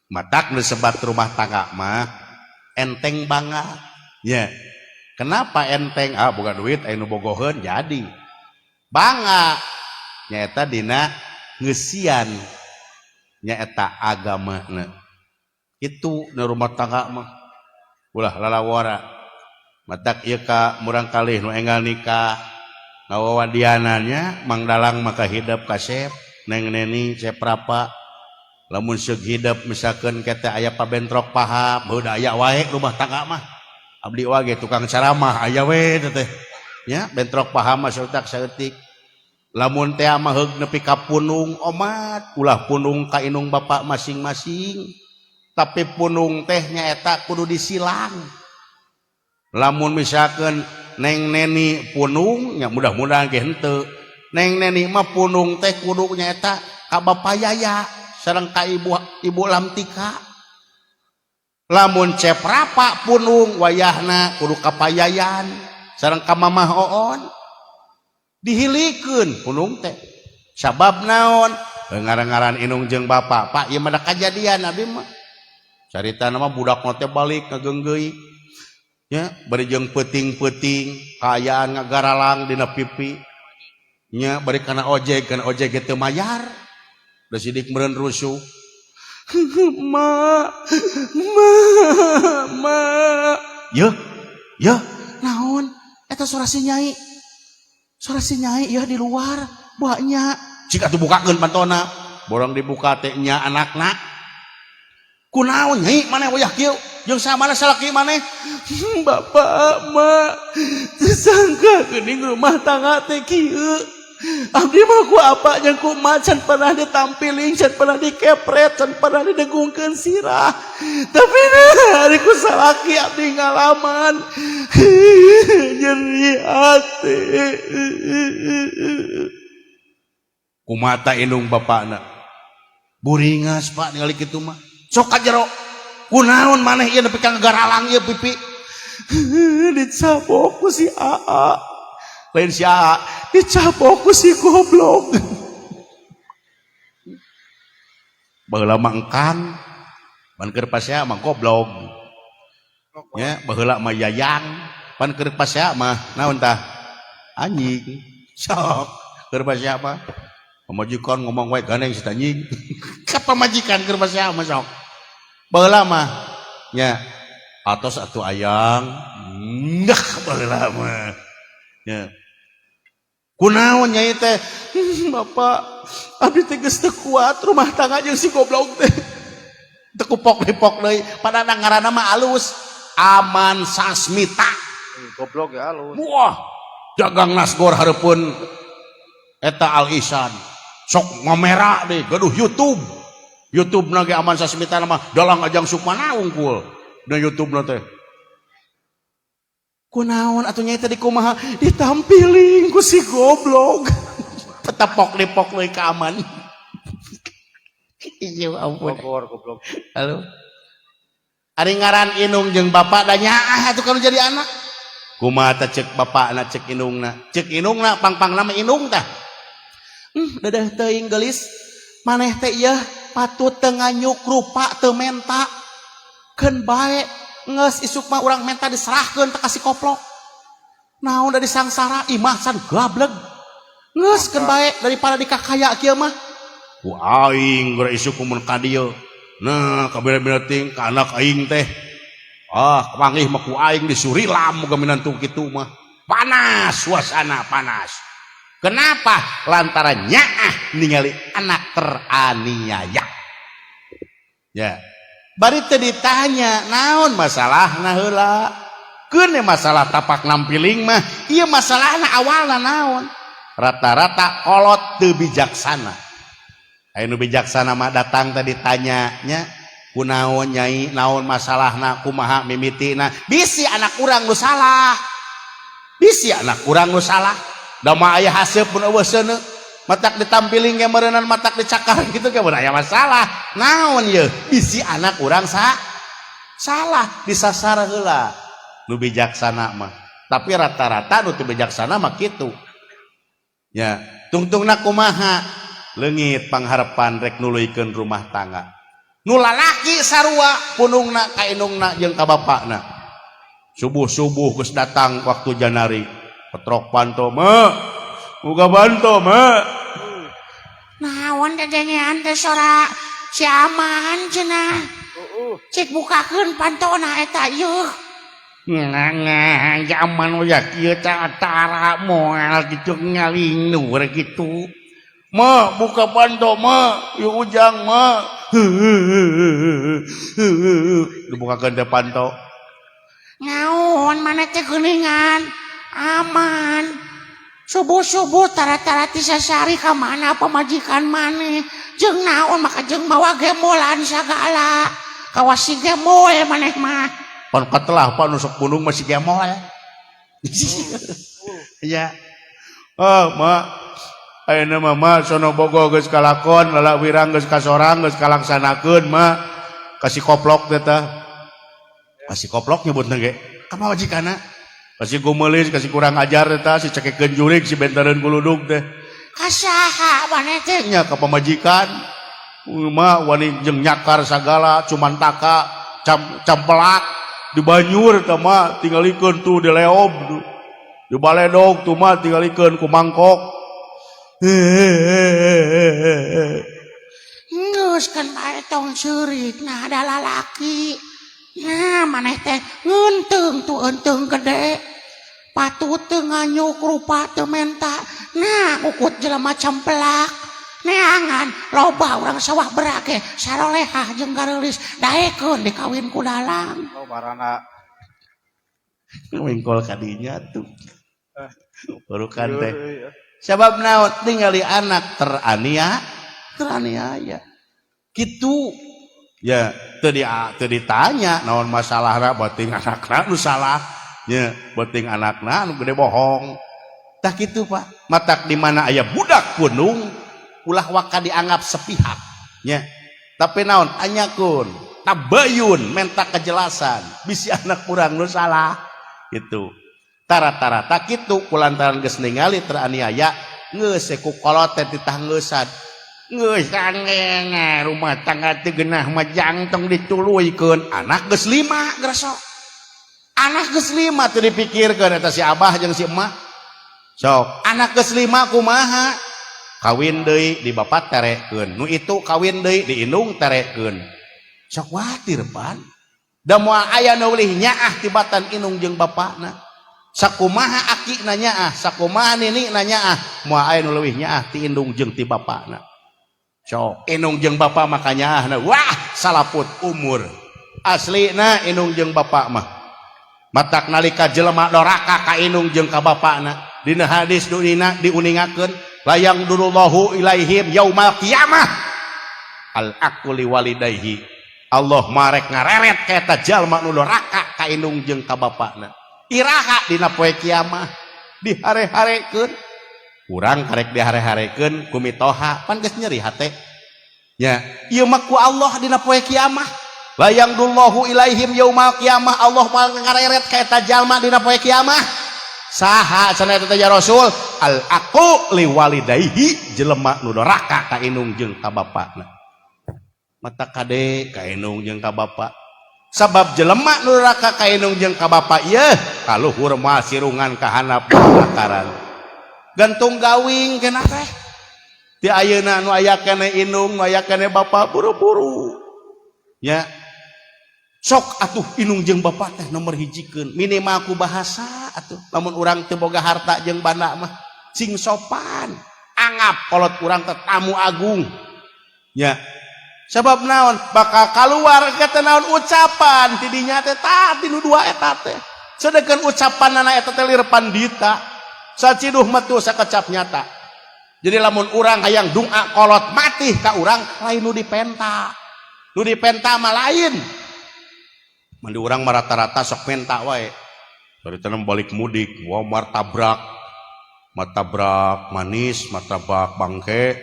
matak disebat rumah tangga mah enteng banget ya. Kenapa enteng? Bukan duit anu bogoheun jadi bangga nyaeta dina ngeusian nyaeta agamana itu na rumah tangga mah ulah lalawara matak ieu ka murang kalih nu enggal nikah ngawawadiananya Mang Dalang maka hidep kasep Neng Neni ceprapa lamun seug hidep misalkan kata aya pabentrok paha beuda aya wae rumah tangga mah abdi wage tukang caramah aya we teh nya bentrok paha mah saeutak saeutik lamun teh mah heug nepi ka punung omat ulah punung ka inung bapak masing-masing tapi punung teh nyaeta kudu disilang lamun misalkan Neng Neni punung nya mudah-mudahan ge henteu Neng Neni mah punung teh kudu nyaeta ka Bapak Yaya sareng ka ibu Lamtika lamun ceprapa punung wayahna kudu ka Payayan sareng ka Mamah Oon dihilikeun punung teh sabab naon ngaran-ngaran inung jeung bapak Pak ieu mah da kajadian abi mah carita nama budak teh balik ngagenggeui nya bari jeung peuting-peuting kaayaan ngagaralang dina pipi nya bari kana ojek teu mayar da sidik meureun rusuh ma ya naon eta suara si nyai ya di luar banyak jika tuh bukakeun pantona borong dibuka teh nya anakna kunaon nyai maneh wayah kieu jeung samana salaki maneh bapak ma disangka geuning rumah tangga teh kieu abdi mah ku apanya ku macan pernah ditampiling can pernah dikepret can pernah didegungkeun sirah tapi hari ku salaki abdi ngalaman nyeri hati kumata indung bapakna buringas Pak ningali kitu mah sok ka jero kunaon maneh ieu nepi ka ngagaralang ieu pipi dicabok ku si Aa lain si Aa dicabok ku si goblok baheula mah engkang pan keur pasea mah goblok nya baheula mah yayang pan keur pasea mah naon tah anjing sok keur pasea mah pamajikan ngomong wae gandeng si anjing ka pamajikan keur pasea mah sok baheula mah nya atos atuh ayang ndah baheula mah nya kunaon nyai teh bapak abdi teh geus teu kuat rumah tangga jeung si goblok teh teu kupok-lipok deui padahal ngaranna mah alus Aman Sasmita goblok ya alus wah dagang nasgor hareupeun eta Al Ihsan sok ngamera deui gaduh YouTube na ge Aman Sasmita mah dalang ajang sukmana unggul na YouTube na teh kunaon atuh nyai teh kumaha ditampiling ku si goblok petapok-lipok deui ka Aman ieu ampun goblok halo ari ngaran inung jeung bapak da nyaah atuh kana jadi anak kumaha teh ceuk bapakna ceuk inungna pang-pangna mah inung tah dadah teuing geulis maneh teh ieu patut teu nganyuk rupa teu menta keun bae nges isuk mah urang menta diserahkeun teh ka si koplok naon da disangsara imah san gablek nges keun bae daripada dikakaya kieu mah ku aing geura isuk mun ka dieu nah kabere-bere ting ka anak aing teh kepanggih mah ku aing disurilam muga minantu kitu mah panas suasana panas kenapa lantaran nyaah ningali anak teraniaya ya bari teu ditanya naon masalahna heula keun masalah tapak nampiling mah ieu masalahna awalna naon rata-rata kolot teu bijaksana anu bijaksana mah datang tadi tanya nya kunaon nyai naon masalahna kumaha mimitina bisi anak urang nu salah da mah aya haseup pun eueuh seuneu matak ditampiling ge meureunana matak dicakar kitu ge aya masalah naon ieu bisi anak urang salah disasar heula nu bijaksana mah tapi rata-rata nu teu bijaksana mah kitu nya tungtungna kumaha leungit pangharepan rek nuluykeun rumah tangga nu lalaki sarua punungna ka indungna jeung ka bapakna subuh-subuh geus datang waktu janari petrok panto ma muga banto ma naon dedengean teh sora si aman cenah cek bukakeun pantona eta ieu zaman ya kieu teh atara moal kitu ngalindur kitu ma buka panto ma ieu ujang ma dibukakeun teh panto naon mana teh geuningan aman subuh-subuh tara-tara ti sasari ka mana pamajikan maneh jeung naon maka jeung mawa gemolan sagala kawas si gemol maneh mah pan katelah pan sok punung masih gemol ya ma ayeuna mah sono bogo geus kalakon lala wirang geus kasorang geus kalaksanakeun ma kasih koplok teh kasih koplok nyebutna ge ka majikanna kasih gumelis kasih kurang ajar teh si cekekeun jurig si bentereun kuludug teh kasaha maneh teh nya ka pamajikan mah wani jeung nyakar sagala cuman taka campelak di banyur teh mah tinggalikeun tuh di leob tuh di baledog tuh mah tinggalikeun ku mangkok geus kan bae tong seurik nah ada lalaki nah maneh teh ngeunteung tuh enteung gede patut teu nganyuk rupa teu menta nah ukut jelema campelak neangan loba urang sawah berage sarolehah jeung gareulis daekeun dikawin ku dalang barana wingkol kadinya tuh urukan teh sabab naon ningali anak teraniaya gitu ya teu ditanya naon masalahna beuting anakna nu salah nya beuting anakna nu gede bohong tah kitu Pak matak di mana aya budak gunung ulah waka dianggap sepihak nya tapi naon anyakeun tabayun menta kejelasan bisi anak urang nu salah gitu tara-tara tak kitu kulantaran geus ningali teraniaya geus ku kolot teh ditangeusan geus kangena rumah tangga teh geunah mah jangtong dituluykeun anak geus 5 gresok anak geus 5 teu dipikirkeun eta si abah jeung si emak sok anak geus 5 kumaha kawin deui di bapa terekeun nu itu kawin deui di indung terekeun sok watir pan da moal aya nu leuwih nyaah tibatan indung jeung bapana sakumaha aki nanya sakumaha nini nanya moal aya nu leuwih nyaah ti indung jeung ti bapana sok indung jeung bapa makanya wah salaput umur aslina indung jeung bapa mah matak nalika jelema doraka ka indung jeung ka bapana dina hadis dunina diuningakeun layang durullahu ilaihim yaumal qiyamah al aquli walidayhi Allah marek ngareret ka eta jalma nu doraka ka indung jeung ka bapana iraha dina poe kiamah dihare-harekeun urang karek dihare-harekeun ku mitoha pan geus nyeri hate nya ieu mah ku Allah dina poe kiamah layang dullahu ilaihim yaumal qiyamah Allah marek ngareret ka eta jalma dina poe kiamah saha cenah eta ya Rasul al aqu li walidayhi jelema nu doraka ka indung jeung ka bapana mata kade ka indung jeung ka bapa sabab jelema nu doraka ka indung jeung ka bapa ieu kaluhur mah sirungan ka handap lakaran gantung gawing keneh teh ti ayeuna nu aya keneh indung nu aya keneh bapa buru-buru nya sok atuh indung jeung bapa teh nomor hijikeun minimal ku bahasa atuh lamun urang teu boga harta jeung banda mah sing sopan anggap kolot urang teh tamu agung nya sabab naon bakal kaluar kata naon ucapan tidinya teh tah tinu dua eta teh sedangkan ucapanna eta teh lir pandita saciduh metu sakecap nyata jadi lamun urang hayang doa kolot mati ka urang lain nu dipenta mah lain mandi urang mah rata-rata sok penta wae dari tanam balik mudik wah martabrak manis martabak bangke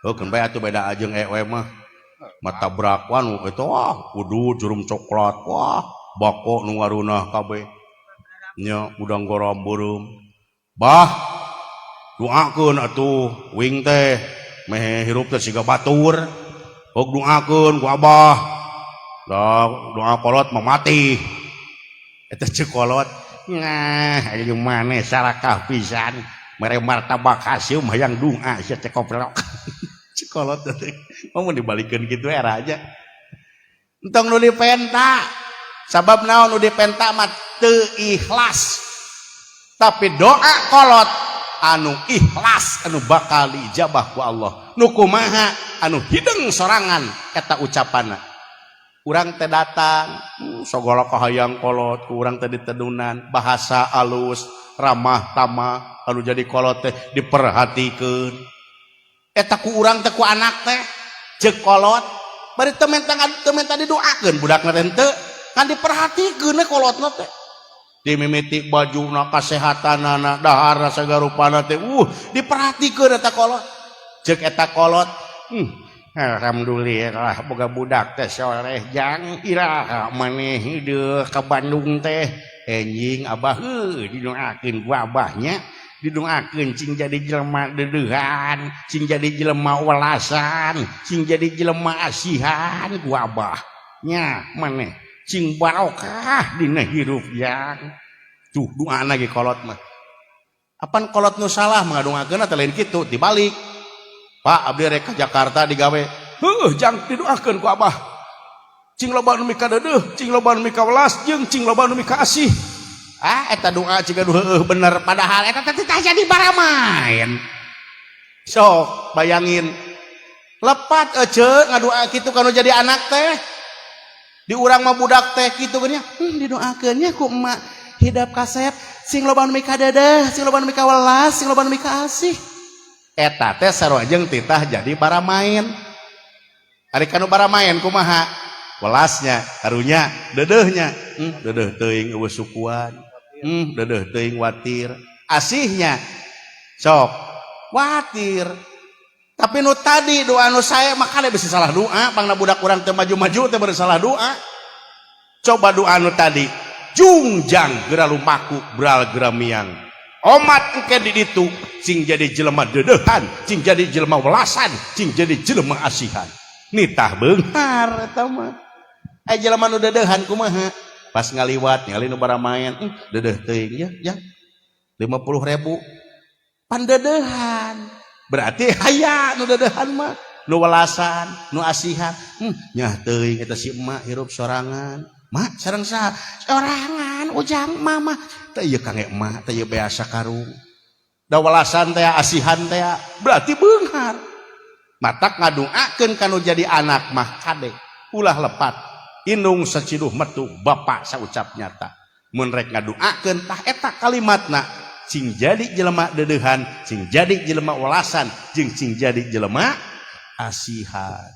kan bae atuh beda ajeung ewe mah martabrak wan itu kudu jurum coklat wah bako nu ngarunah kabeh nya udang gorom beureum bah doakeun atuh wing teh meh hirup teh siga batur Hok doakeun ku Abah. Doa kolot mah mati. Eta ceuk kolot. Nah, ayeuna maneh sarakah pisan. Mere martabak hasil hayang doa sia teh koplok. Ceuk kolot teh. Mau dibalikeun kitu era aja. Entong nu dipenta. Sabab naon nu dipenta mah teu ikhlas. Tapi doa kolot anu ikhlas anu bakal diijabah ku Allah. Nu kumaha anu hideng sorangan eta ucapanna. Urang teh datang sogolo kahayang kolot ku urang teh ditedunan bahasa alus ramah tamah anu jadi kolot teh diperhatikeun. Eta ku urang teh ku anak teh ceuk kolot bari teu menta didoakeun budakna teh teu kan diperhatikeun kolotna teh. Dimimiti bajuna kasehatanana dahar sagarupana teh diperhatikeun eta kolot. Ceuk eta kolot alhamdulillah boga budak teh soleh jang iraha maneh hideung ka Bandung teh enjing Abah didoakeun ku Abahnya didoakeun cing jadi jelema deudeuhan cing jadi jelema welasan cing jadi jelema asihan ku Abah nya maneh cing barokah dina hirup jang tuh doana ge kolot mah apan kolot nu salah ngadoakeun teh lain kitu dibalik. Pak abdi rek ka Jakarta digawe jang didoakeun ku Abah cing loba nu mika deudeuh cing loba nu mika welas jeung cing loba nu mika asih eta doa ciga bener padahal eta teh tah jadi baramain sok bayangin lepat ece ngadoa kitu kanu jadi anak teh di urang mah budak teh kitu geunya didoakeun nya ku emak hidap kasep sing loba nu mika deudeuh sing loba nu mika welas sing loba nu mika asih. Eta teh sarojeng titah jadi baramain. Ari kanu baramain kumaha? Welasnya, karunya, deudeuhnya, deudeuh teuing eueuh sukuan. Deudeuh teuing watir. Asihnya sok watir. Tapi nu tadi doa nu saya mah kade bisa salah doa, pangna budak urang teh maju-maju teh beureun salah doa. Coba doa nu tadi, jungjang geura lumaku beral geura miang. Omat engke di ditu cing jadi jelema deudeuhan cing jadi jelema welasan cing jadi jelema asihan nitah beunghar eta mah jelema nu deudeuhan kumaha pas ngaliwat ningali nu baramain deudeuh teuing ya 50.000 pan deudeuhan berarti aya nu deudeuhan mah nu welasan nu asihan nyah teuing eta si emak hirup sorangan mak sareng saha sorangan ujang mama teh ieu kangge emak teh ieu beasa karung da welasan teh asihan teh berarti beunghar matak ngadoakeun kanu jadi anak mah kade ulah lepat indung saciduh metu bapa saucap nyata mun rek ngadoakeun tah eta kalimatna cing jadi jelema deudeuhan cing jadi jelema welasan jeung cing jadi jelema asihan.